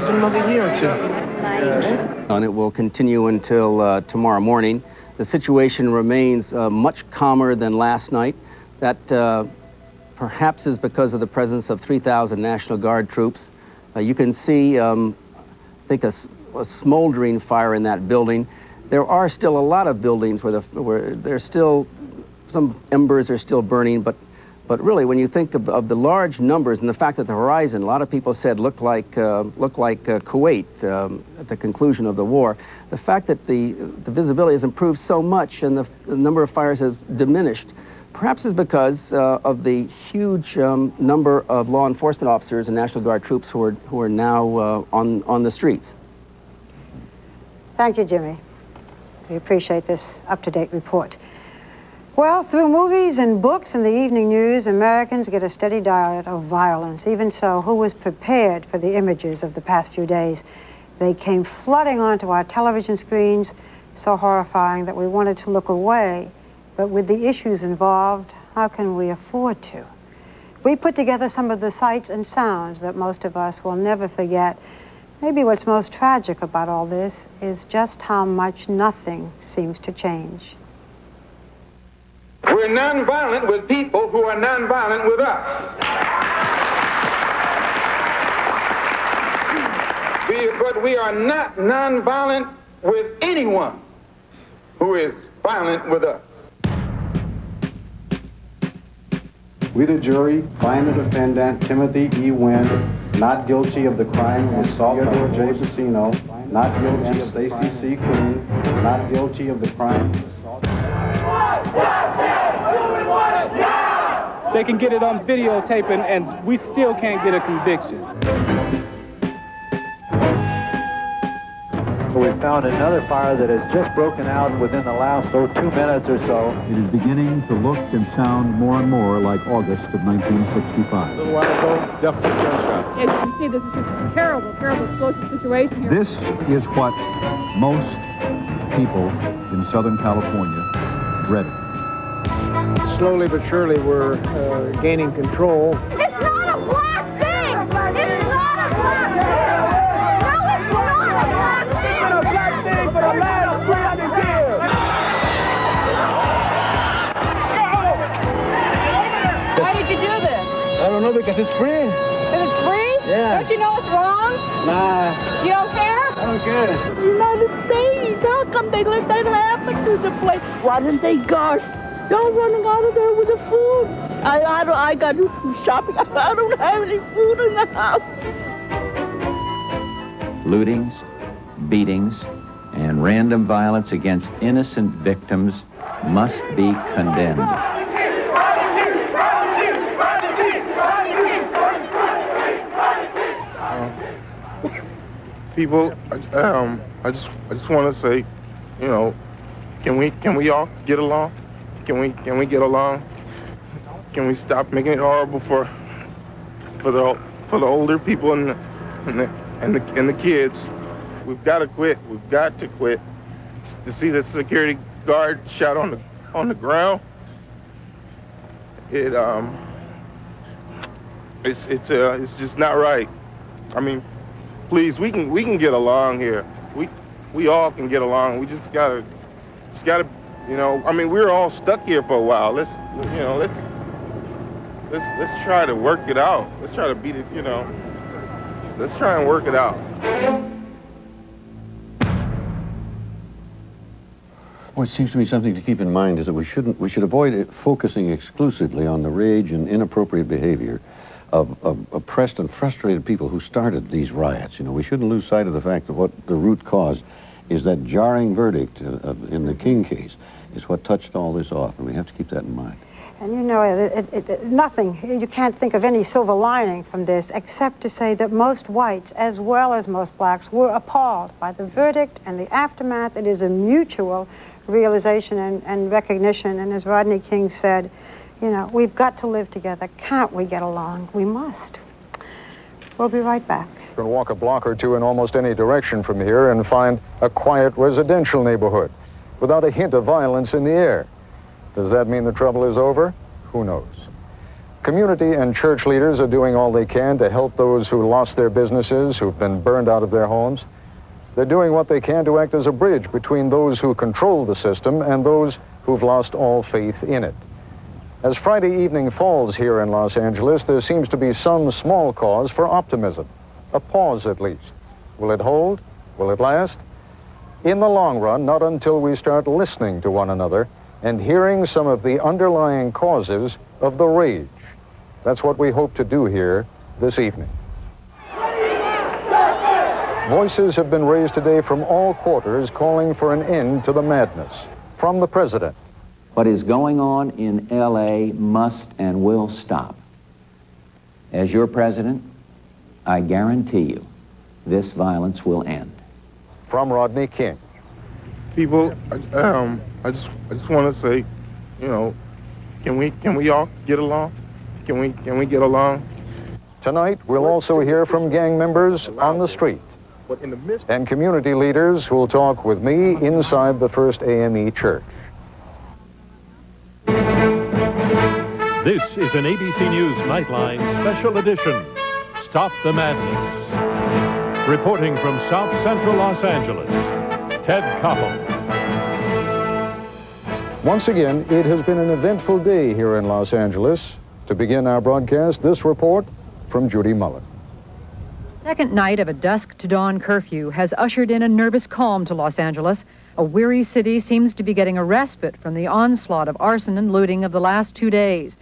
imagine another year or two. And it will continue until tomorrow morning. The situation remains much calmer than last night. That perhaps is because of the presence of 3,000 National Guard troops. You can see, I think, a smoldering fire in that building. There are still a lot of buildings where there's still, some embers are still burning, but really, when you think of the large numbers and the fact that the horizon, a lot of people said looked like Kuwait at the conclusion of the war, the fact that the visibility has improved so much and the number of fires has diminished, perhaps is because of the huge number of law enforcement officers and National Guard troops who are now on the streets. Thank you, Jimmy. We appreciate this up-to-date report. Well, through movies and books and the evening news, Americans get a steady diet of violence. Even so, who was prepared for the images of the past few days? They came flooding onto our television screens, so horrifying that we wanted to look away. But with the issues involved, how can we afford to? We put together some of the sights and sounds that most of us will never forget. Maybe what's most tragic about all this is just how much nothing seems to change. We're nonviolent with people who are nonviolent with us. But we are not nonviolent with anyone who is violent with us. We, the jury, find the defendant, Timothy E. Wynn, not guilty of the crime of assault by J. Pacino, not guilty of Stacy C. Queen, not guilty of the crime of assault. They can get it on videotape and we still can't get a conviction. We found another fire that has just broken out within the last 2 minutes or so. It is beginning to look and sound more and more like August of 1965. A little while ago, definitely gunshots. As you can see, this is just a terrible, terrible explosive situation here. This is what most people in Southern California dreaded. Slowly but surely, we're gaining control. It's not a black thing! It's not a black thing! No, it's not a black thing! It's been a black thing for the last 300 years! Why did you do this? I don't know, because it's free. Because it's free? Yeah. Don't you know it's wrong? Nah, You don't care? I don't care. The United States, how come they let that happen to the place? Why didn't they guard? Y'all running out of there with the food. I got to do some shopping. I don't have any food in the house. Lootings, beatings, and random violence against innocent victims must be condemned. People, I just want to say, you know, can we all get along? Can we get along? Can we stop making it horrible for the older people and the kids? We've got to quit. We've got to quit. To see the security guard shot on the ground, it's just not right. I mean, please, we can get along here. We all can get along. We just gotta, you know. I mean, we're all stuck here for a while. Let's try to work it out. Let's try to beat it. You know. Let's try and work it out. What seems to me something to keep in mind is that we should avoid focusing exclusively on the rage and inappropriate behavior of oppressed and frustrated people who started these riots. You know, we shouldn't lose sight of the fact that what the root cause is that jarring verdict in the King case is what touched all this off, and we have to keep that in mind. And you know, nothing, you can't think of any silver lining from this except to say that most whites, as well as most blacks, were appalled by the verdict and the aftermath. It is a mutual realization and recognition, and as Rodney King said, you know, we've got to live together. Can't we get along? We must. We'll be right back. You can walk a block or two in almost any direction from here and find a quiet residential neighborhood without a hint of violence in the air. Does that mean the trouble is over? Who knows? Community and church leaders are doing all they can to help those who lost their businesses, who've been burned out of their homes. They're doing what they can to act as a bridge between those who control the system and those who've lost all faith in it. As Friday evening falls here in Los Angeles, there seems to be some small cause for optimism, a pause at least. Will it hold? Will it last? In the long run, not until we start listening to one another and hearing some of the underlying causes of the rage. That's what we hope to do here this evening. Voices have been raised today from all quarters calling for an end to the madness. From the president. What is going on in L.A. must and will stop. As your president, I guarantee you this violence will end. From Rodney King. People, I just want to say, you know, can we all get along? Can we get along? Tonight, we'll also hear from gang members on the street and community leaders who will talk with me inside the First AME Church. This is an ABC News Nightline special edition, Stop the Madness. Reporting from South Central Los Angeles, Ted Koppel. Once again, it has been an eventful day here in Los Angeles. To begin our broadcast, this report from Judy Mullen. Second night of a dusk to dawn curfew has ushered in a nervous calm to Los Angeles. A weary city seems to be getting a respite from the onslaught of arson and looting of the last 2 days.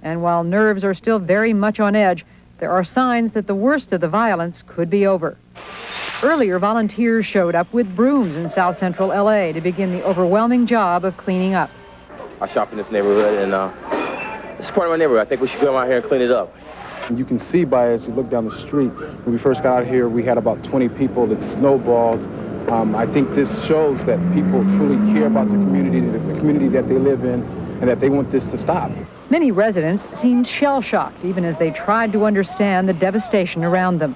And while nerves are still very much on edge, there are signs that the worst of the violence could be over. Earlier, volunteers showed up with brooms in South Central LA to begin the overwhelming job of cleaning up. I shop in this neighborhood, and it's part of my neighborhood. I think we should come out here and clean it up. You can see by as you look down the street, when we first got out here, we had about 20 people that snowballed. I think this shows that people truly care about the community that they live in, and that they want this to stop. Many residents seemed shell-shocked, even as they tried to understand the devastation around them.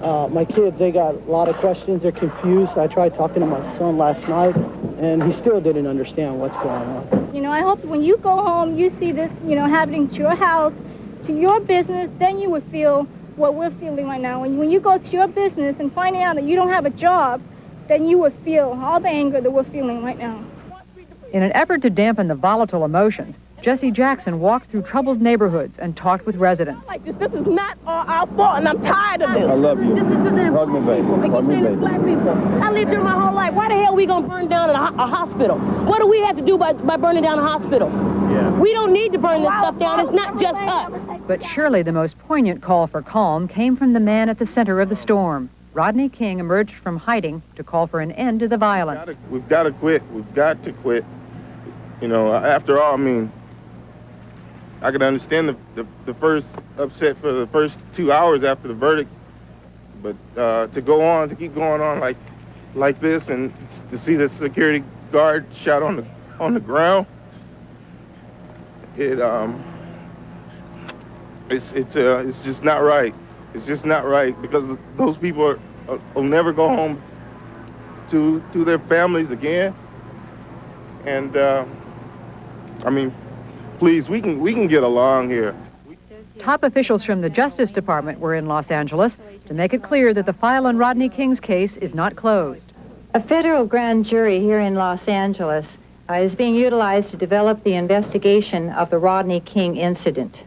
My kids, they got a lot of questions. They're confused. I tried talking to my son last night, and he still didn't understand what's going on. You know, I hope when you go home, you see this, you know, happening to your house, to your business, then you would feel what we're feeling right now. When you go to your business and finding out that you don't have a job, then you would feel all the anger that we're feeling right now. In an effort to dampen the volatile emotions, Jesse Jackson walked through troubled neighborhoods and talked with residents. Like this is not our fault, and I'm tired of this. I love you. This is them. Hug me, baby. Hug me, baby. Black people. I lived here my whole life. Why the hell are we gonna burn down a hospital? What do we have to do by burning down a hospital? Yeah. We don't need to burn this stuff down. It's not just us. But surely the most poignant call for calm came from the man at the center of the storm. Rodney King emerged from hiding to call for an end to the violence. We've got to quit. We've got to quit. You know, after all, I mean, I can understand the first upset for the first 2 hours after the verdict, but to keep going on like this, and to see the security guard shot on the ground, it's just not right. It's just not right, because those people will never go home to their families again. And I mean, please, we can get along here. Top officials from the Justice Department were in Los Angeles to make it clear that the file on Rodney King's case is not closed. A federal grand jury here in Los Angeles is being utilized to develop the investigation of the Rodney King incident.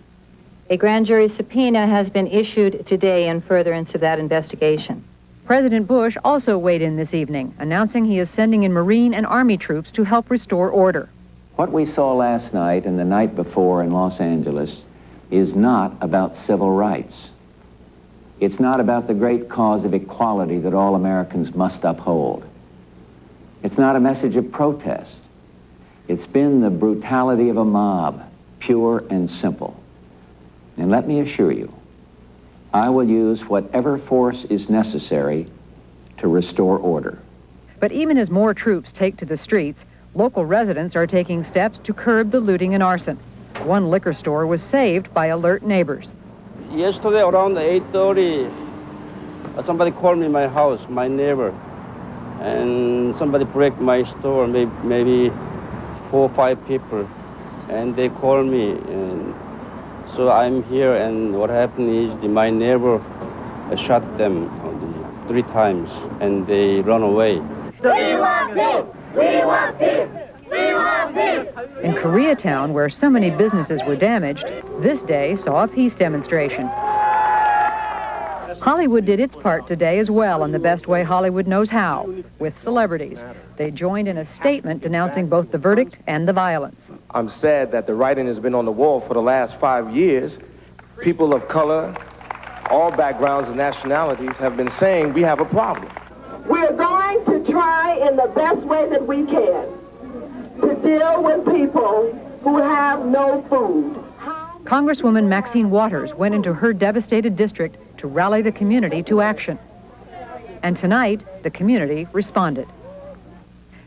A grand jury subpoena has been issued today in furtherance of that investigation. President Bush also weighed in this evening, announcing he is sending in Marine and Army troops to help restore order. What we saw last night and the night before in Los Angeles is not about civil rights. It's not about the great cause of equality that all Americans must uphold. It's not a message of protest. It's been the brutality of a mob, pure and simple. And let me assure you, I will use whatever force is necessary to restore order. But even as more troops take to the streets, local residents are taking steps to curb the looting and arson. One liquor store was saved by alert neighbors. Yesterday around 8:30, somebody called me my house, my neighbor, and somebody break my store, maybe 4 or 5 people, and they called me, and So I'm here, and what happened is my neighbor shot them 3 times, and they run away. We want peace! We want peace! We want peace! In Koreatown, where so many businesses were damaged, this day saw a peace demonstration. Hollywood did its part today as well in the best way Hollywood knows how, with celebrities. They joined in a statement denouncing both the verdict and the violence. I'm sad that the writing has been on the wall for the last 5 years. People of color, all backgrounds and nationalities have been saying we have a problem. We're going to try in the best way that we can to deal with people who have no food. Congresswoman Maxine went into her devastated district to rally the community to action. And tonight, the community responded.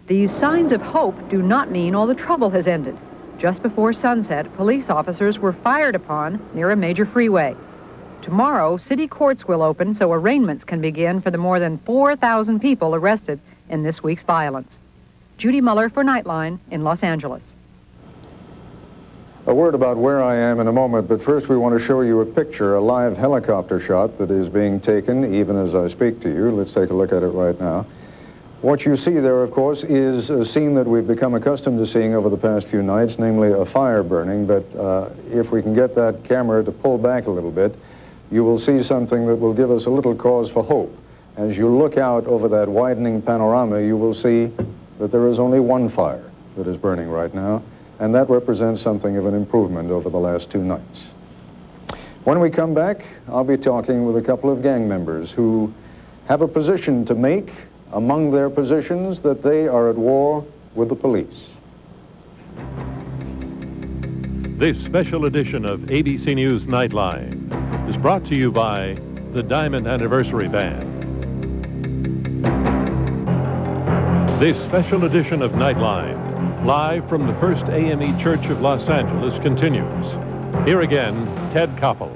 These signs of hope do not mean all the trouble has ended. Just before sunset, police officers were fired upon near a major freeway. Tomorrow, city courts will open so arraignments can begin for the more than 4,000 people arrested in this week's violence. Judy Muller for Nightline in Los Angeles. A word about where I am in a moment, but first we want to show you a picture, a live helicopter shot that is being taken even as I speak to you. Let's take a look at it right now. What you see there, of course, is a scene that we've become accustomed to seeing over the past few nights, namely a fire burning, but if we can get that camera to pull back a little bit, you will see something that will give us a little cause for hope. As you look out over that widening panorama, you will see that there is only one fire that is burning right now, and that represents something of an improvement over the last 2 nights. When we come back, I'll be talking with a couple of gang members who have a position to make among their positions that they are at war with the police. This special edition of ABC News Nightline is brought to you by the Diamond Anniversary Band. This special edition of Nightline, live from the First AME Church of Los Angeles, continues. Here again, Ted Koppel.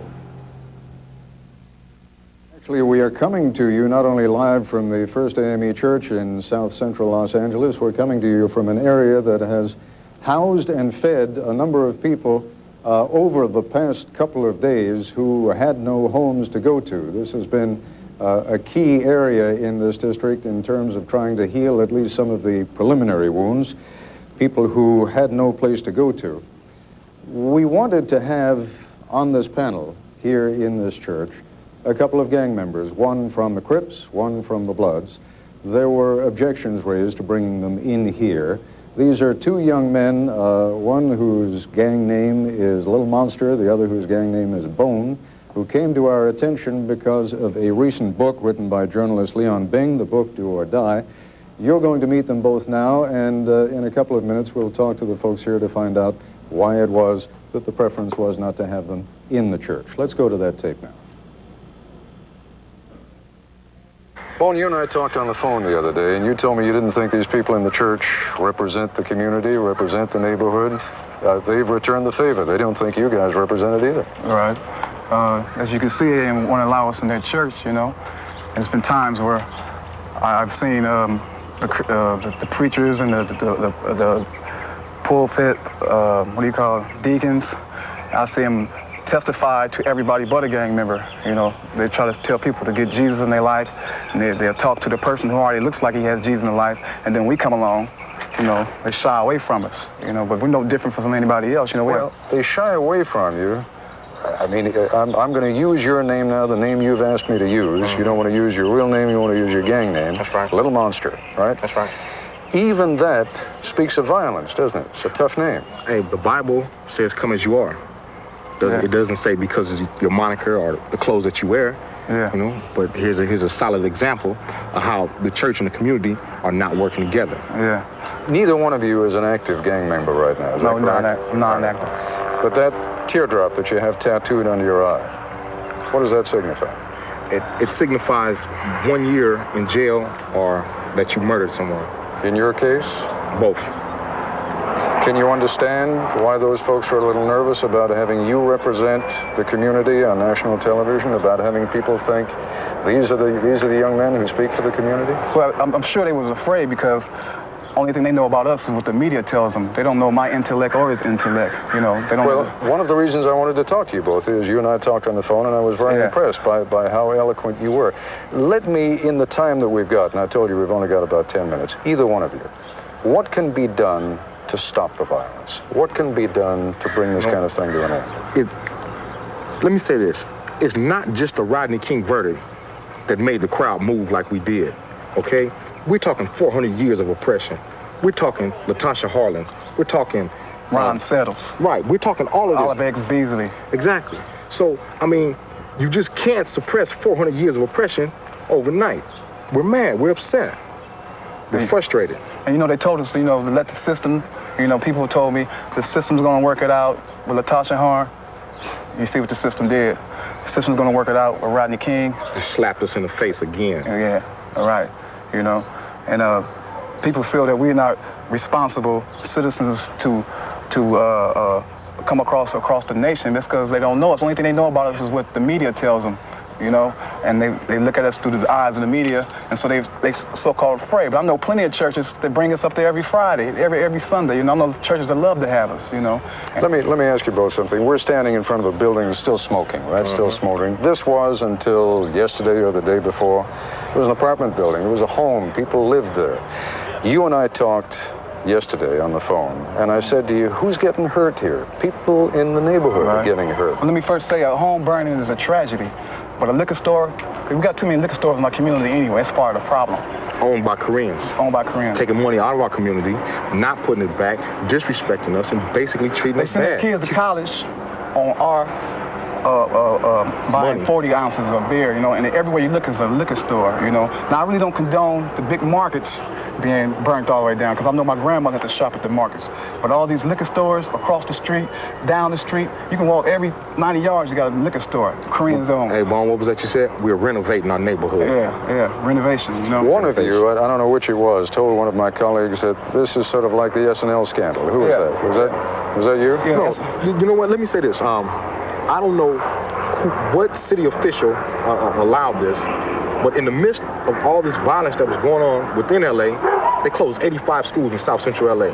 Actually, we are coming to you not only live from the First AME Church in South Central Los Angeles, we're coming to you from an area that has housed and fed a number of people over the past couple of days who had no homes to go to. This has been a key area in this district in terms of trying to heal at least some of the preliminary wounds, people who had no place to go to. We wanted to have on this panel here in this church a couple of gang members, one from the Crips, one from the Bloods. There were objections raised to bringing them in here. These are 2 young men, one whose gang name is Little Monster, the other whose gang name is Bone, who came to our attention because of a recent book written by journalist Leon Bing, the book Do or Die. You're going to meet them both now, and in a couple of minutes we'll talk to the folks here to find out why it was that the preference was not to have them in the church. Let's go to that tape now. Bone, you and I talked on the phone the other day, and you told me you didn't think these people in the church represent the community, represent the neighborhood. They've returned the favor. They don't think you guys represent it either. Right. As you can see, they didn't want to allow us in their church, you know. And it's been times where I've seen the preachers and the pulpit, deacons. I see them testify to everybody but a gang member. You know, they try to tell people to get Jesus in their life, and they'll talk to the person who already looks like he has Jesus in their life, and then we come along, you know, they shy away from us, you know, but we're no different from anybody else, you know. Well, they shy away from you. I mean, I'm going to use your name now, the name you've asked me to use. You don't want to use your real name, you want to use your gang name. That's right. Little Monster, right? That's right. Even that speaks of violence, doesn't it? It's a tough name. Hey, the Bible says come as you are. It doesn't say because of your moniker or the clothes that you wear. Yeah. You know, but here's a solid example of how the church and the community are not working together. Yeah. Neither one of you is an active gang member right now, is that correct? I'm not active. But that teardrop that you have tattooed under your eye, what does that signify? It signifies 1 year in jail or that you murdered someone. In your case? Both. Can you understand why those folks are a little nervous about having you represent the community on national television, about having people think these are the young men who speak for the community? Well, I'm sure they was afraid because only thing they know about us is what the media tells them. They don't know my intellect or his intellect, you know. They don't Well, one of the reasons I wanted to talk to you both is you and I talked on the phone, and I was very impressed by how eloquent you were. Let me, in the time that we've got, and I told you we've only got about 10 minutes, either one of you, what can be done to stop the violence? What can be done to bring this kind of thing to an end? Let me say this. It's not just the Rodney King verdict that made the crowd move like we did, okay? We're talking 400 years of oppression. We're talking Latasha Harlins. We're talking... Ron Settles. Right, we're talking all of this. Oliver X. Beasley. Exactly. So, I mean, you just can't suppress 400 years of oppression overnight. We're mad, we're upset. We're frustrated. And you know, they told us, you know, to let the system, you know, people told me the system's gonna work it out with Latasha Harn. You see what the system did. The system's gonna work it out with Rodney King. It slapped us in the face again. Yeah, all right, you know. And people feel that we're not responsible citizens to come across the nation. That's because they don't know us. The only thing they know about us is what the media tells them, you know, and they look at us through the eyes of the media, and so they so-called afraid. But I know plenty of churches that bring us up there every Friday, every Sunday. You know, I know churches that love to have us, you know. Let me ask you both something. We're standing in front of a building that's still smoking, right? Still smoldering. This was, until yesterday or the day before, it was an apartment building. It was a home. People lived there. You and I talked yesterday on the phone, and I said to you, who's getting hurt here? People in the neighborhood are getting hurt. Well, let me first say, a home burning is a tragedy, but a liquor store, we got too many liquor stores in our community anyway. It's part of the problem. Owned by Koreans. Owned by Koreans. Taking money out of our community, not putting it back, disrespecting us, and basically treating us bad. They send their kids to college on our buying 40 ounces of beer, you know, and everywhere you look is a liquor store, you know. Now, I really don't condone the big markets being burnt all the way down, because I know my grandmother had to shop at the markets. But all these liquor stores across the street, down the street, you can walk every 90 yards, you got a liquor store, Korean zone. Hey, Bon, what was that you said? We're renovating our neighborhood. Yeah, renovation, you know. One of you, I don't know which it was, told one of my colleagues that this is sort of like the SNL scandal. Who was that? Was that you? Yeah. No, you know what? Let me say this. I don't know what city official allowed this, but in the midst of all this violence that was going on within LA, they closed 85 schools in South Central LA.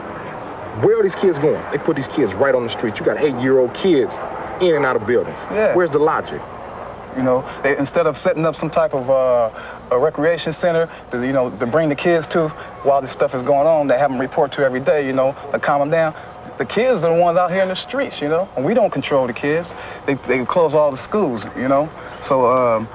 Where are these kids going? They put these kids right on the street. You got 8-year-old kids in and out of buildings. Yeah. Where's the logic? You know, instead of setting up some type of a recreation center to, you know, to bring the kids to while this stuff is going on, they have them report to every day, you know, to calm them down. The kids are the ones out here in the streets, you know, and we don't control the kids. They close all the schools, you know. So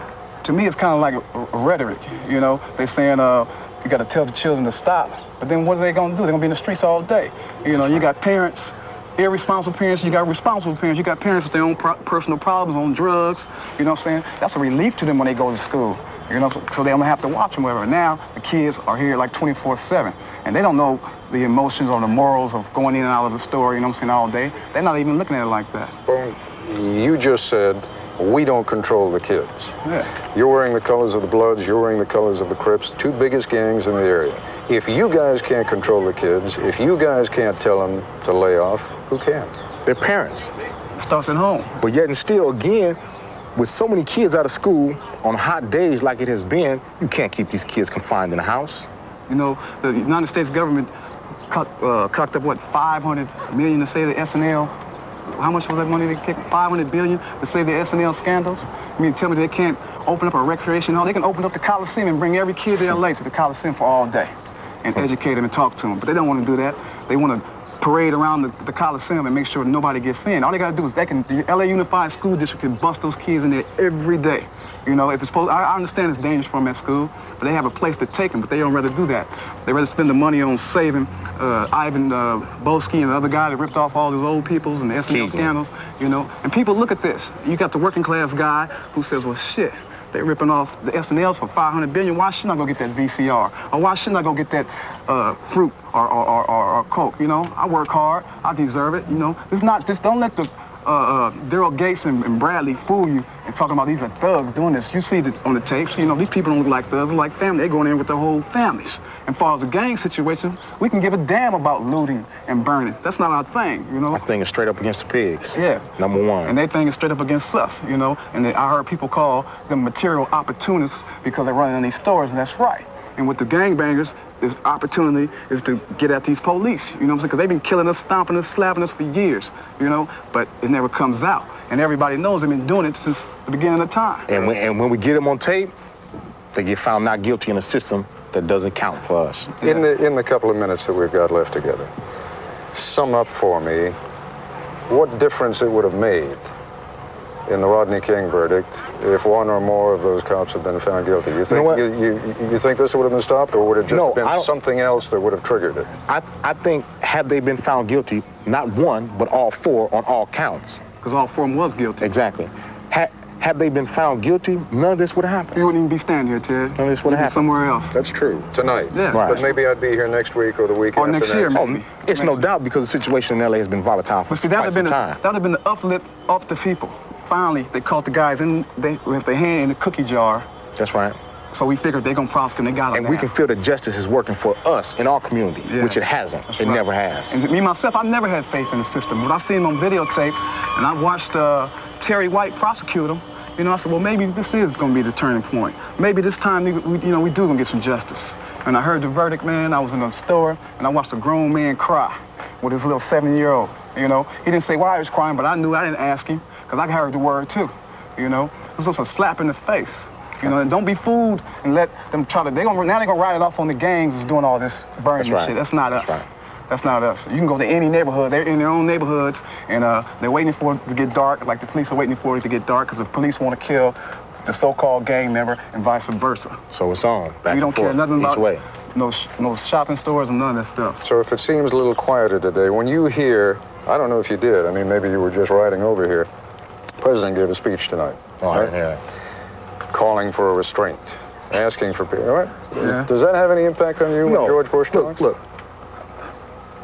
to me, it's kind of like rhetoric, you know. They're saying you got to tell the children to stop, but then what are they going to do? They're going to be in the streets all day. You know, you got parents, irresponsible parents, you got responsible parents, you got parents with their own personal problems, on drugs, you know what I'm saying? That's a relief to them when they go to school, you know, so they don't have to watch them wherever. Now, the kids are here like 24/7, and they don't know the emotions or the morals of going in and out of the store, you know what I'm saying, all day. They're not even looking at it like that. Well, you just said, we don't control the kids. Yeah. You're wearing the colors of the Bloods, you're wearing the colors of the Crips, two biggest gangs in the area. If you guys can't control the kids, if you guys can't tell them to lay off, who can? Their parents. It starts at home. But yet and still, again, with so many kids out of school on hot days like it has been, you can't keep these kids confined in the house. You know, the United States government cocked up, what, 500 million to say the SNL. How much was that money they kicked? 500 billion to say the SNL scandals? I mean, tell me they can't open up a recreation hall. They can open up the Coliseum and bring every kid to LA to the Coliseum for all day and educate them and talk to them. But they don't want to do that. They want to parade around the Coliseum and make sure nobody gets in. All they got to do is the LA Unified School District can bust those kids in there every day. You know, if it's supposed, I understand it's dangerous for them at school, but they have a place to take them, but they don't rather do that. They rather spend the money on saving Ivan Boesky and the other guy that ripped off all those old peoples and the SNL scandals, you know. And people look at this. You got the working class guy who says, well, shit, they're ripping off the SNLs for 500 billion. Why shouldn't I go get that VCR? Or why shouldn't I go get that fruit or Coke, you know? I work hard, I deserve it, you know? It's not just, don't let the Daryl Gates and Bradley fool you and talking about these are thugs doing this. You see it on the tapes, you know, these people don't look like thugs, they're like family. They're going in with their whole families. And as far as the gang situation, we can give a damn about looting and burning. That's not our thing, you know? Our thing is straight up against the pigs. Yeah. Number one. And their thing is straight up against us, you know? And I heard people call them material opportunists because they're running in these stores, and that's right. And with the gangbangers, this opportunity is to get at these police, you know what I'm saying? Because they've been killing us, stomping us, slapping us for years, you know, but it never comes out. And everybody knows they've been doing it since the beginning of time. And when we get them on tape, they get found not guilty in a system that doesn't count for us. In the couple of minutes that we've got left together, sum up for me what difference it would have made in the Rodney King verdict if one or more of those cops had been found guilty. You think you think this would have been stopped, or would it just have been something else that would have triggered it? I think had they been found guilty, not one, but all four on all counts. Because all four of them was guilty. Exactly. Had they been found guilty, none of this would have happened. You wouldn't even be standing here, Ted. None of this would have happened. Somewhere else. That's true. Tonight. Yeah. Right. But maybe I'd be here next week or the week or after next year, maybe. It's no doubt because the situation in LA has been volatile for But see, that would time. have been the uplift of the people. Finally, they caught the guys with their hand in the cookie jar. That's right. So we figured they're gonna prosecute and they got them. And we can feel that justice is working for us in our community, which it hasn't. That's it right. never has. And me, myself, I never had faith in the system. When I seen him on videotape and I watched Terry White prosecute him, you know, I said, well, maybe this is gonna be the turning point. Maybe this time, we do gonna get some justice. And I heard the verdict, man. I was in the store and I watched a grown man cry with his little 7-year-old, you know. He didn't say why he was crying, but I knew. I didn't ask him because I heard the word too, you know. It was just a slap in the face. You know, and don't be fooled and let them try to, now they're gonna write it off on the gangs that's doing all this burning and shit. That's not us. That's right. That's not us. You can go to any neighborhood, they're in their own neighborhoods, and they're waiting for it to get dark, like the police are waiting for it to get dark, because the police want to kill the so-called gang member and vice versa. So it's on, back we don't and care forth, nothing each about way. No shopping stores and none of that stuff. So if it seems a little quieter today, when you hear, I don't know if you did, I mean, maybe you were just riding over here, the president gave a speech tonight. Right? Yeah. Calling for a restraint, asking for people. Right? Yeah. Does that have any impact on you when George Bush talks? Look,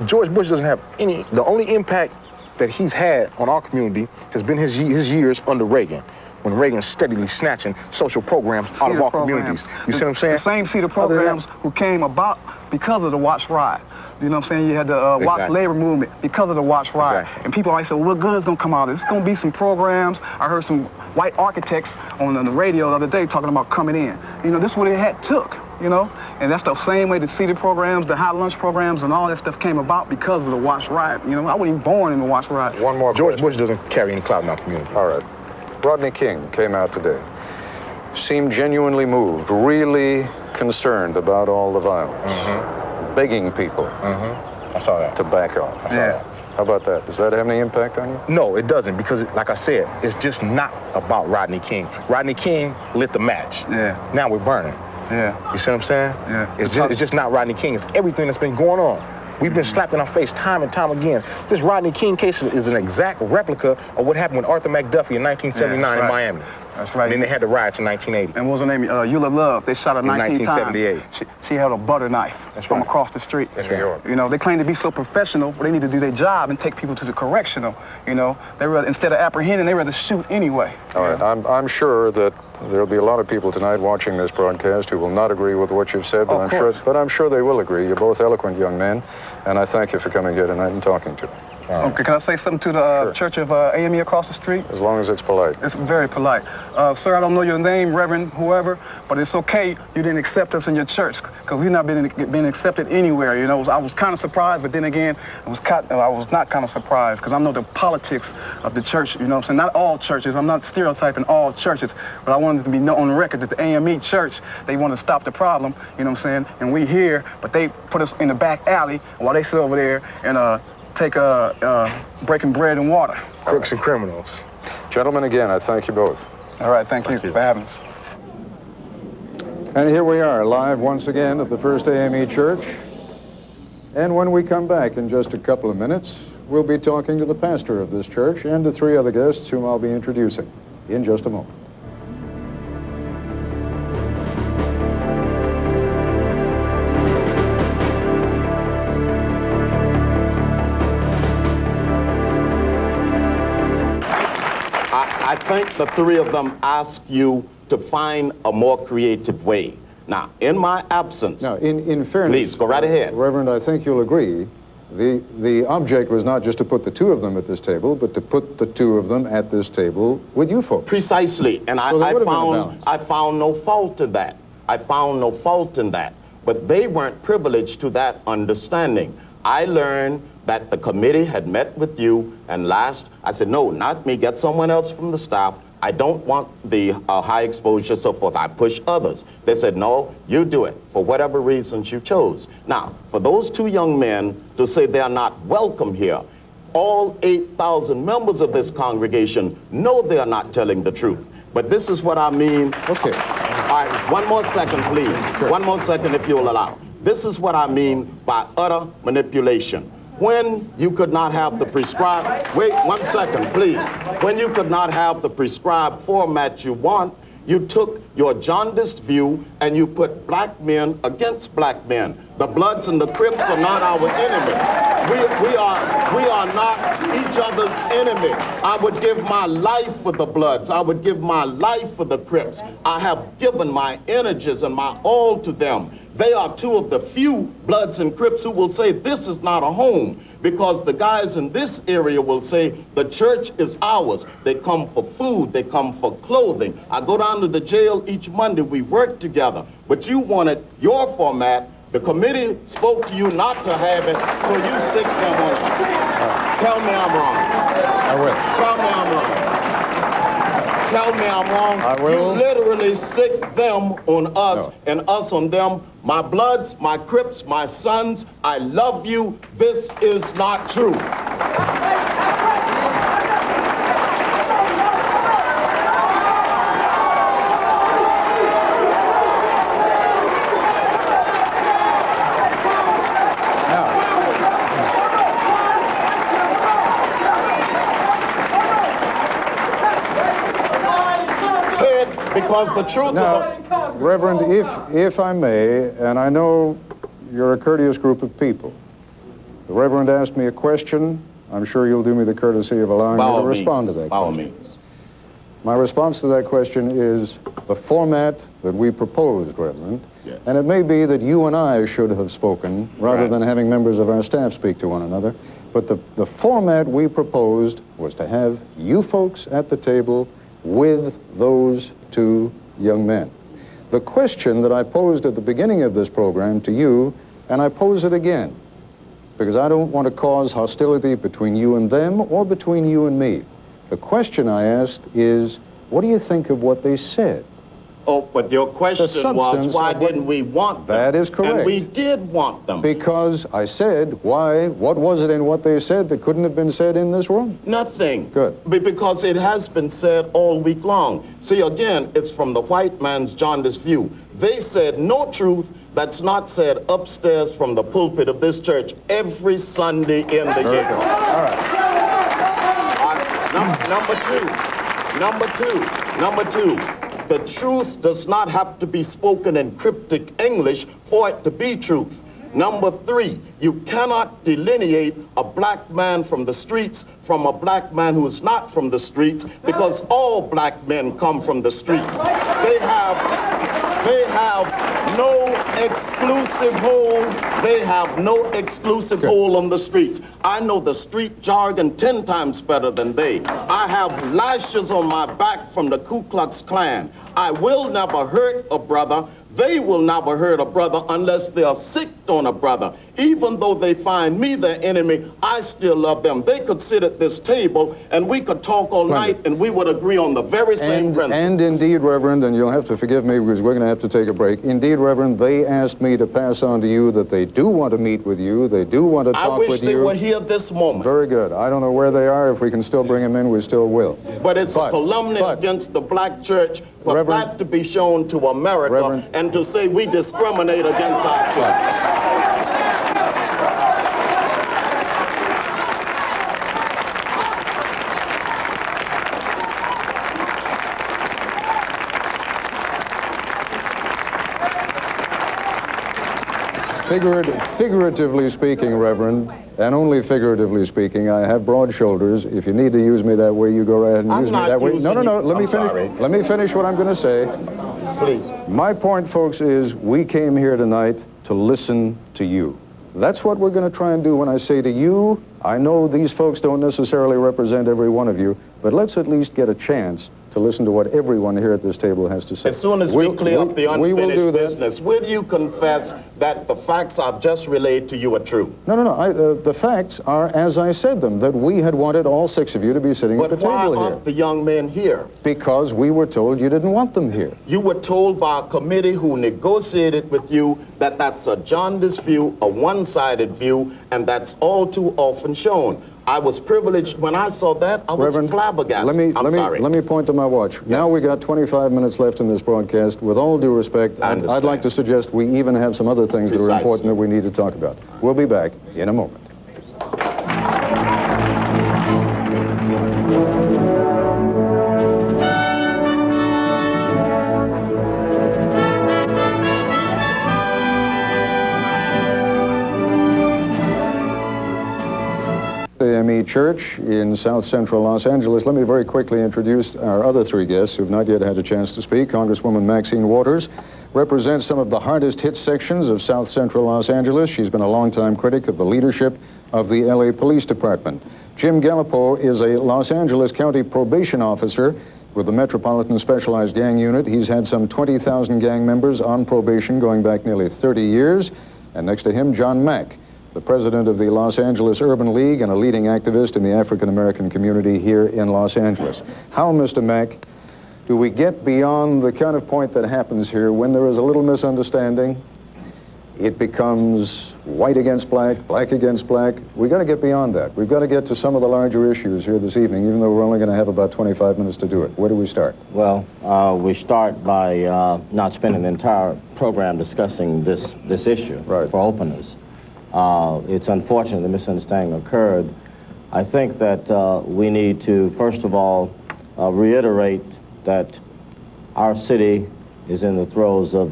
George Bush doesn't have any, the only impact that he's had on our community has been his years under Reagan, when Reagan's steadily snatching social programs out of our communities. You see what I'm saying? The same CEDAR programs who came about because of the Watch Riot. You know what I'm saying? You had the Watch Labor Movement because of the Watch Riot. Exactly. And people always say, well, what good is going to come out of this? It's going to be some programs. I heard some white architects on the radio the other day talking about coming in. You know, this is what it took, you know? And that's the same way the CEDAR programs, the high lunch programs, and all that stuff came about because of the Watch Riot. You know, I wasn't even born in the Watch Riot. One more George Bush doesn't carry any clout in our community. All right. Rodney King came out today. Seemed genuinely moved, really concerned about all the violence. Begging people. I saw that. To back off. I saw that. How about that? Does that have any impact on you? No, it doesn't, because like I said, it's just not about Rodney King. Rodney King lit the match. Yeah. Now we're burning. Yeah. You see what I'm saying? Yeah. It's just not Rodney King. It's everything that's been going on. We've been slapped in our face time and time again. This Rodney King case is an exact replica of what happened with Arthur McDuffie in 1979 in Miami. That's right. And then they had the riots in 1980. And what was her name? Eula Love. They shot her 19 1978. times. She had a butter knife from across the street. That's right. You know, they claim to be so professional, but they need to do their job and take people to the correctional. You know, instead of apprehending, they rather shoot anyway. All right. I'm sure that there'll be a lot of people tonight watching this broadcast who will not agree with what you've said, but I'm sure they will agree. You're both eloquent young men, and I thank you for coming here tonight and talking to me. Okay, can I say something to the Church of AME across the street? As long as it's polite. It's very polite. Sir, I don't know your name, Reverend, whoever, but it's okay you didn't accept us in your church, because we've not been accepted anywhere. You know, I was kind of surprised, but then again, I was not kind of surprised, because I know the politics of the church, you know what I'm saying? Not all churches, I'm not stereotyping all churches, but I wanted to be on record that the AME church, they want to stop the problem, you know what I'm saying? And we here, but they put us in the back alley while they sit over there and take breaking bread and water. Crooks and criminals. Gentlemen, again, I thank you both. All right, thank you for having us. And here we are, live once again at the First AME Church. And when we come back in just a couple of minutes, we'll be talking to the pastor of this church and to 3 other guests whom I'll be introducing in just a moment. I think the 3 of them ask you to find a more creative way. Now, in my absence... Now, in fairness... Please, go right ahead. Reverend, I think you'll agree, the object was not just to put the 2 of them at this table, but to put the 2 of them at this table with you folks. Precisely, and so I found no fault in that. I found no fault in that. but they weren't privileged to that understanding. I learned that the committee had met with you, and last, I said, no, not me, get someone else from the staff. I don't want the high exposure, so forth. I push others. They said, no, you do it, for whatever reasons you chose. Now, for those two young men to say they're not welcome here, all 8,000 members of this congregation know they are not telling the truth. But this is what I mean. Okay. All right, one more second, please. Sure. One more second, if you'll allow. This is what I mean by utter manipulation. When you could not have the prescribed, wait 1 second, please. When you could not have the prescribed format you want, you took your jaundiced view and you put black men against black men. The Bloods and the Crips are not our enemy. We are not each other's enemy. I would give my life for the Bloods. I would give my life for the Crips. I have given my energies and my all to them. They are two of the few Bloods and Crips who will say this is not a home, because the guys in this area will say the church is ours. They come for food, they come for clothing. I go down to the jail each Monday, we work together. But you wanted your format. The committee spoke to you not to have it, so you sick them on us. Tell me I'm wrong. I will. Tell me I'm wrong. Tell me I'm wrong. I will. You literally sick them on us and us on them. My Bloods, my Crips, my sons, I love you. This is not true. Because the truth now, Reverend, if I may, and I know you're a courteous group of people, the Reverend asked me a question. I'm sure you'll do me the courtesy of allowing me to respond to that question. By all means. My response to that question is the format that we proposed, Reverend, yes. And it may be that you and I should have spoken rather than having members of our staff speak to one another, but the format we proposed was to have you folks at the table with those two young men. The question that I posed at the beginning of this program to you, and I pose it again, because I don't want to cause hostility between you and them or between you and me. The question I asked is, what do you think of what they said? Oh, but your question was, why didn't we want them? That is correct. And we did want them. Because I said, why? What was it in what they said that couldn't have been said in this room? Nothing. Good. Because it has been said all week long. See, again, it's from the white man's jaundiced view. They said no truth that's not said upstairs from the pulpit of this church every Sunday in the year. All right. Number two. The truth does not have to be spoken in cryptic English for it to be truth. Number three, you cannot delineate a black man from the streets from a black man who is not from the streets, because all black men come from the streets. They have no exclusive hold. They have no exclusive hold on the streets. I know the street jargon 10 times better than they. I have lashes on my back from the Ku Klux Klan. I will never hurt a brother. They will never hurt a brother unless they are sick on a brother. Even though they find me their enemy, I still love them. They could sit at this table and we could talk all night and we would agree on the very same principles. And indeed, Reverend, and you'll have to forgive me because we're going to have to take a break. Indeed, Reverend, they asked me to pass on to you that they do want to meet with you. They do want to talk with you. I wish they were here this moment. Very good. I don't know where they are. If we can still bring them in, we still will. But it's a calumny against the black church for Reverend, that to be shown to America and to say we discriminate against our church. Figuratively speaking, Reverend, and only figuratively speaking, I have broad shoulders. If you need to use me that way, you go right ahead and use me that way. No. Let me finish. Let me finish what I'm going to say. Please. My point, folks, is we came here tonight to listen to you. That's what we're going to try and do. When I say to you, I know these folks don't necessarily represent every one of you, but let's at least get a chance to to listen to what everyone here at this table has to say. As soon as we clear up the unfinished business, will you confess that the facts I've just relayed to you are true? No. The facts are as I said them, that we had wanted all 6 of you to be sitting at the table here. But why aren't the young men here? Because we were told you didn't want them here. You were told by a committee who negotiated with you that that's a jaundiced view, a one-sided view, and that's all too often shown. I was privileged. When I saw that, I was flabbergasted. Let me point to my watch. Yes. Now we got 25 minutes left in this broadcast. With all due respect, I'd like to suggest we even have some other things that are important that we need to talk about. We'll be back in a moment. AME Church in South Central Los Angeles. Let me very quickly introduce our other 3 guests who have not yet had a chance to speak. Congresswoman Maxine Waters represents some of the hardest hit sections of South Central Los Angeles. She's been a longtime critic of the leadership of the LA Police Department. Jim Gallipo is a Los Angeles County probation officer with the Metropolitan Specialized Gang Unit. He's had some 20,000 gang members on probation going back nearly 30 years. And next to him, John Mack, the president of the Los Angeles Urban League and a leading activist in the African-American community here in Los Angeles. How, Mr. Mack, do we get beyond the kind of point that happens here when there is a little misunderstanding? It becomes white against black, black against black. We've got to get beyond that. We've got to get to some of the larger issues here this evening, even though we're only going to have about 25 minutes to do it. Where do we start? Well, we start by not spending the entire program discussing this issue for openness. It's unfortunate the misunderstanding occurred. I think that we need to, first of all, reiterate that our city is in the throes of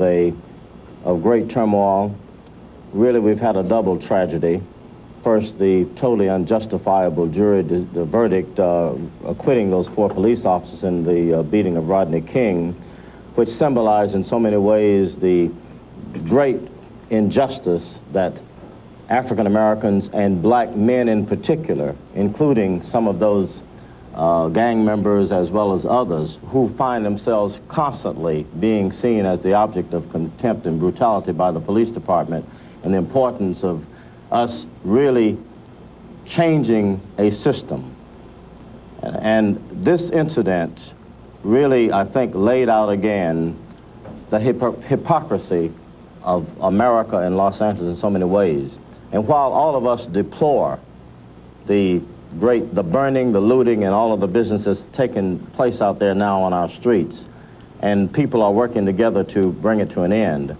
great turmoil. Really, we've had a double tragedy. First, the totally unjustifiable jury the verdict acquitting those 4 police officers in the beating of Rodney King, which symbolized in so many ways the great injustice that African Americans and black men in particular, including some of those gang members as well as others who find themselves constantly being seen as the object of contempt and brutality by the police department, and the importance of us really changing a system. And this incident really, I think, laid out again the hypocrisy of America and Los Angeles in so many ways. And while all of us deplore the burning, the looting, and all of the businesses taking place out there now on our streets, and people are working together to bring it to an end,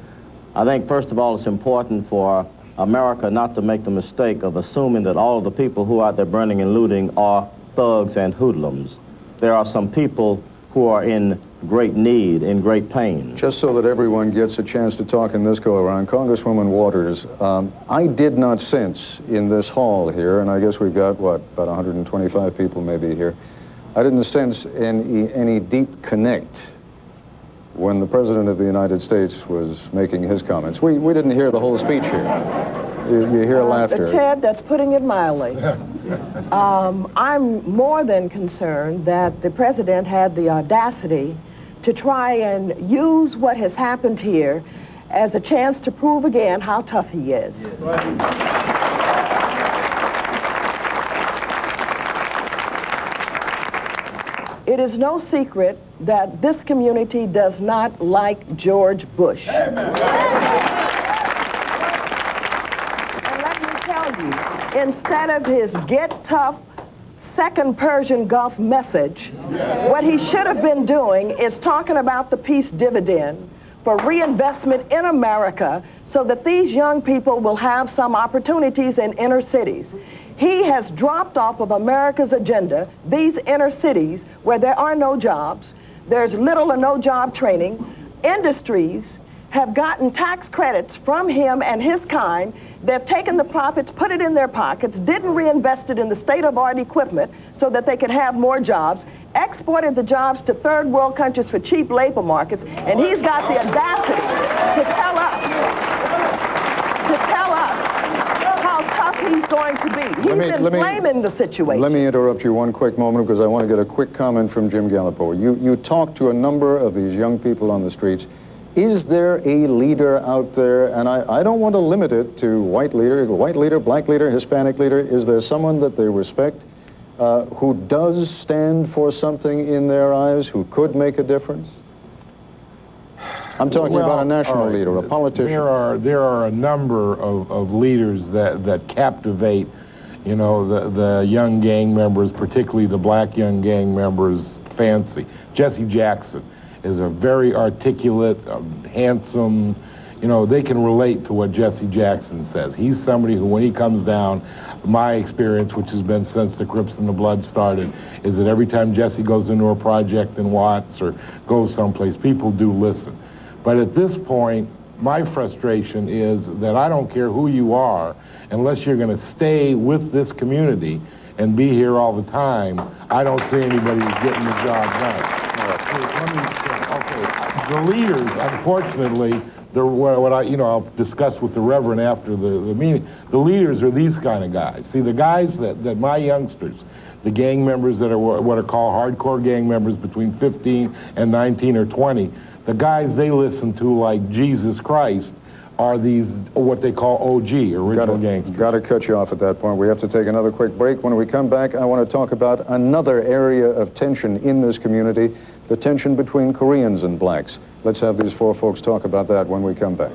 I think, first of all, it's important for America not to make the mistake of assuming that all of the people who are out there burning and looting are thugs and hoodlums. There are some people who are in great need, in great pain. Just so that everyone gets a chance to talk in this go-around, Congresswoman Waters, I did not sense in this hall here, and I guess we've got, what, about 125 people maybe here, I didn't sense any deep connect when the President of the United States was making his comments. We didn't hear the whole speech here. You hear laughter. Ted, that's putting it mildly. I'm more than concerned that the President had the audacity to try and use what has happened here as a chance to prove again how tough he is. It is no secret that this community does not like George Bush. And let me tell you, instead of his get tough second Persian Gulf message, what he should have been doing is talking about the peace dividend for reinvestment in America so that these young people will have some opportunities in inner cities. He has dropped off of America's agenda these inner cities where there are no jobs, there's little or no job training. Industries have gotten tax credits from him and his kind. They've taken the profits, put it in their pockets, didn't reinvest it in the state-of-the-art equipment so that they could have more jobs, exported the jobs to third world countries for cheap labor markets, and he's got the audacity to tell us how tough he's going to be. street. He's inflaming the situation. Let me interrupt you one quick moment because I want to get a quick comment from Jim Gallipo. You talked to a number of these young people on the streets. Is there a leader out there, and I don't want to limit it to white leader, black leader, Hispanic leader. Is there someone that they respect who does stand for something in their eyes, who could make a difference? I'm talking about a national leader, a politician. There are a number of leaders that captivate, you know, the young gang members, particularly the black young gang members' fancy. Jesse Jackson is a very articulate, handsome, you know, they can relate to what Jesse Jackson says. He's somebody who, when he comes down, my experience, which has been since the Crips and the Blood started, is that every time Jesse goes into a project in Watts or goes someplace, people do listen. But at this point, my frustration is that I don't care who you are, unless you're going to stay with this community and be here all the time, I don't see anybody who's getting the job done. The leaders, unfortunately, what I'll discuss with the Reverend after the meeting, the leaders are these kind of guys. See, the guys that my youngsters, the gang members that are what are called hardcore gang members between 15 and 19 or 20, the guys they listen to like Jesus Christ are these, what they call OG, original gangsters. Got to cut you off at that point. We have to take another quick break. When we come back, I want to talk about another area of tension in this community, the tension between Koreans and blacks. Let's have these four folks talk about that when we come back.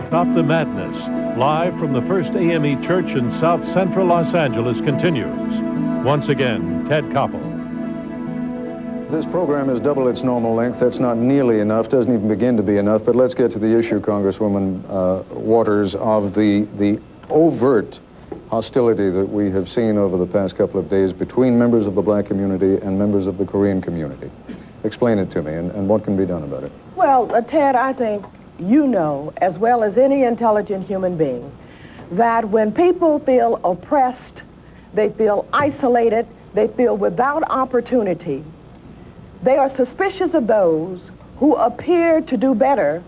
Stop the Madness, live from the First AME Church in South Central Los Angeles, continues. Once again, Ted Koppel. This program is double its normal length. That's not nearly enough, doesn't even begin to be enough, but let's get to the issue, Congresswoman Waters, of the overt hostility that we have seen over the past couple of days between members of the black community and members of the Korean community. Explain it to me, and what can be done about it? Well, Ted, I think you know, as well as any intelligent human being, that when people feel oppressed, they feel isolated, they feel without opportunity, they are suspicious of those who appear to do better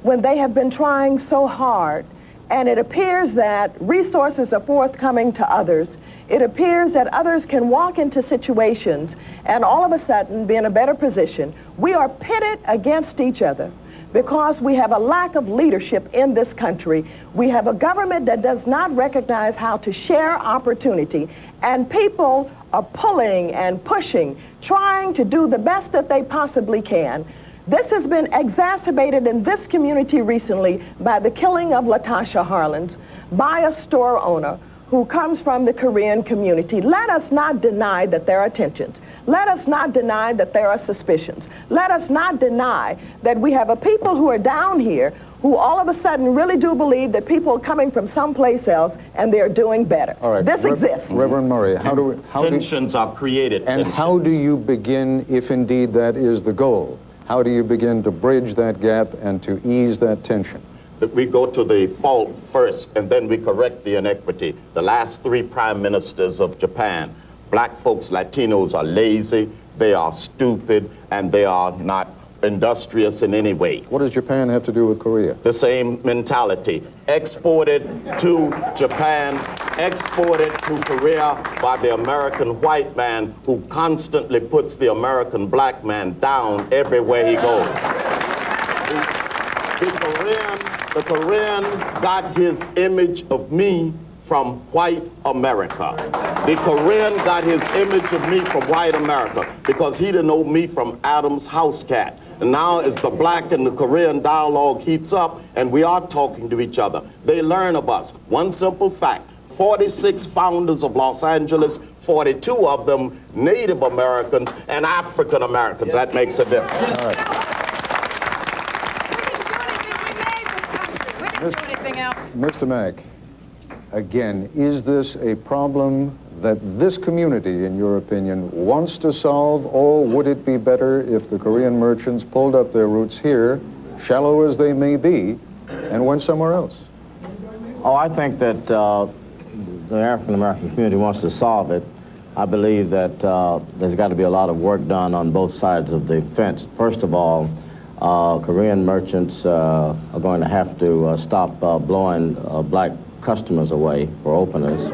when they have been trying so hard. And it appears that resources are forthcoming to others. It appears that others can walk into situations and all of a sudden be in a better position. We are pitted against each other because we have a lack of leadership in this country. We have a government that does not recognize how to share opportunity, and people are pulling and pushing, trying to do the best that they possibly can. This has been exacerbated in this community recently by the killing of Latasha Harlins by a store owner who comes from the Korean community. Let us not deny that there are tensions. Let us not deny that there are suspicions. Let us not deny that we have a people who are down here who all of a sudden really do believe that people are coming from someplace else and they're doing better. All right. This exists. Reverend Murray, tensions are created. And how do you begin, if indeed that is the goal? How do you begin to bridge that gap and to ease that tension? That we go to the fault first and then we correct the inequity. The last three prime ministers of Japan, black folks, Latinos are lazy, they are stupid, and they are not industrious in any way. What does Japan have to do with Korea? The same mentality. Exported to Japan, exported to Korea by the American white man who constantly puts the American black man down everywhere he goes. The Korean got his image of me from white America. The Korean got his image of me from white America because he didn't know me from Adam's house cat. And now as the black and the Korean dialogue heats up and we are talking to each other, they learn of us. One simple fact, 46 founders of Los Angeles, 42 of them Native Americans and African Americans. That makes a difference. All right. Mr. Mack, again, is this a problem that this community, in your opinion, wants to solve, or would it be better if the Korean merchants pulled up their roots here, shallow as they may be, and went somewhere else? Oh, I think that the African-American community wants to solve it I believe that there's got to be a lot of work done on both sides of the fence. First of all, Korean merchants are going to have to stop blowing black customers away for openers.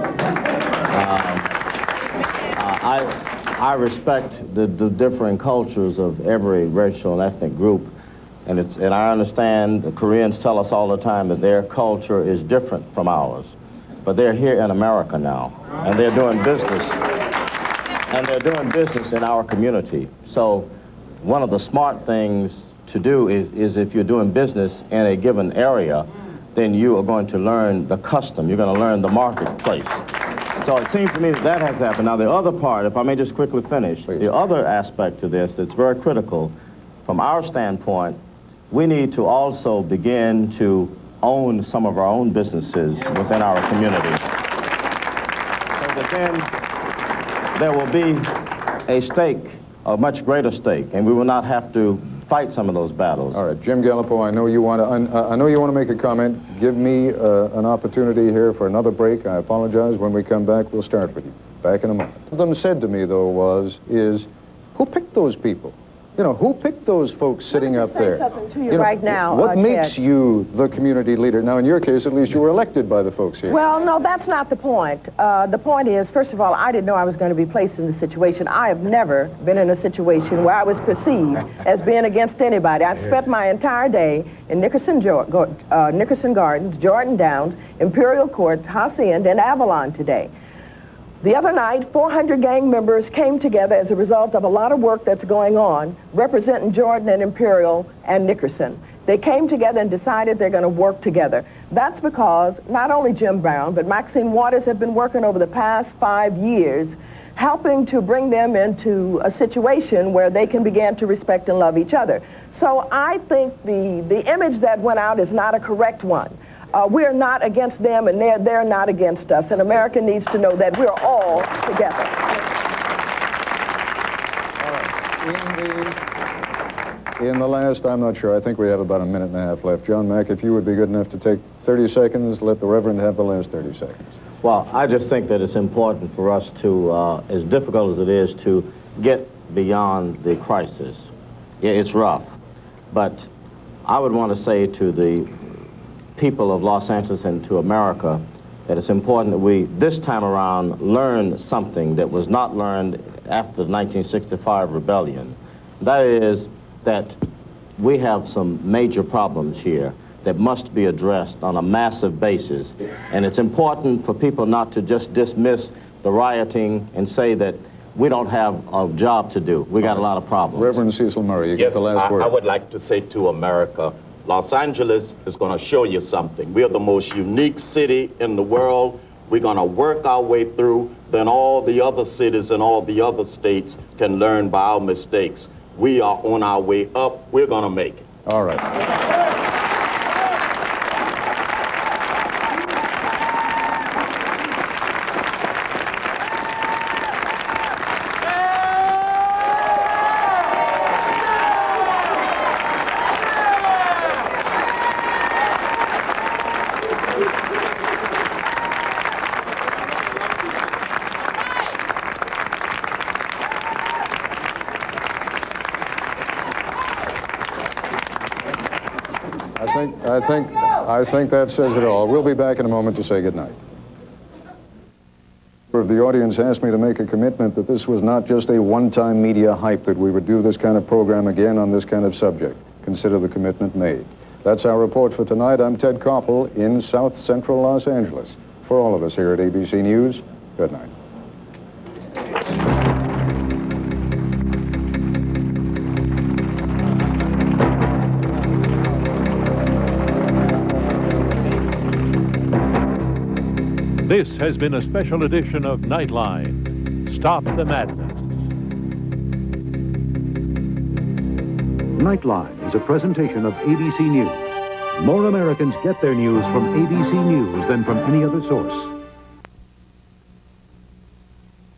I respect the differing cultures of every racial and ethnic group, and I understand the Koreans tell us all the time that their culture is different from ours, but they're here in America now, and they're doing business, in our community. So one of the smart things to do is if you're doing business in a given area, then you are going to learn the custom, you're going to learn the marketplace. So it seems to me that has happened. Now the other part, if I may just quickly finish, the other aspect to this that's very critical from our standpoint, we need to also begin to own some of our own businesses within our community. So that then there will be a stake, a much greater stake, and we will not have to fight some of those battles. All right, Jim Gallipo, I know you want to make a comment. Give me an opportunity here for another break. I apologize. When we come back, we'll start with you. Back in a moment. One of them said to me, though, who picked those people? You know, who picked those folks sitting up there? Let me say something to you right now, What makes Ted. you the community leader? Now, in your case, at least, you were elected by the folks here. Well, no, that's not the point. The point is, first of all, I didn't know I was going to be placed in this situation. I have never been in a situation where I was perceived as being against anybody. I've spent my entire day in Nickerson Gardens, Jordan Downs, Imperial Courts, Hacienda, and Avalon today. The other night, 400 gang members came together as a result of a lot of work that's going on, representing Jordan and Imperial and Nickerson. They came together and decided they're going to work together. That's because not only Jim Brown, but Maxine Waters have been working over the past 5 years, helping to bring them into a situation where they can begin to respect and love each other. So I think the image that went out is not a correct one. We're not against them, and they're not against us. And America needs to know that we're all together. All right. In the last, I'm not sure, I think we have about a minute and a half left. John Mack, if you would be good enough to take 30 seconds, let the Reverend have the last 30 seconds. Well, I just think that it's important for us to, as difficult as it is, to get beyond the crisis. Yeah, it's rough. But I would want to say to the people of Los Angeles and to America that it's important that we, this time around, learn something that was not learned after the 1965 rebellion. That is that we have some major problems here that must be addressed on a massive basis. And it's important for people not to just dismiss the rioting and say that we don't have a job to do. We got a lot of problems. Reverend Cecil Murray, you get the last word. I would like to say to America, Los Angeles is going to show you something. We're the most unique city in the world. We're going to work our way through. Then all the other cities and all the other states can learn by our mistakes. We are on our way up. We're going to make it. All right. I think that says it all. We'll be back in a moment to say goodnight. The audience asked me to make a commitment that this was not just a one-time media hype, that we would do this kind of program again on this kind of subject. Consider the commitment made. That's our report for tonight. I'm Ted Koppel in South Central Los Angeles. For all of us here at ABC News, good night. This has been a special edition of Nightline. Stop the madness. Nightline is a presentation of ABC News. More Americans get their news from ABC News than from any other source.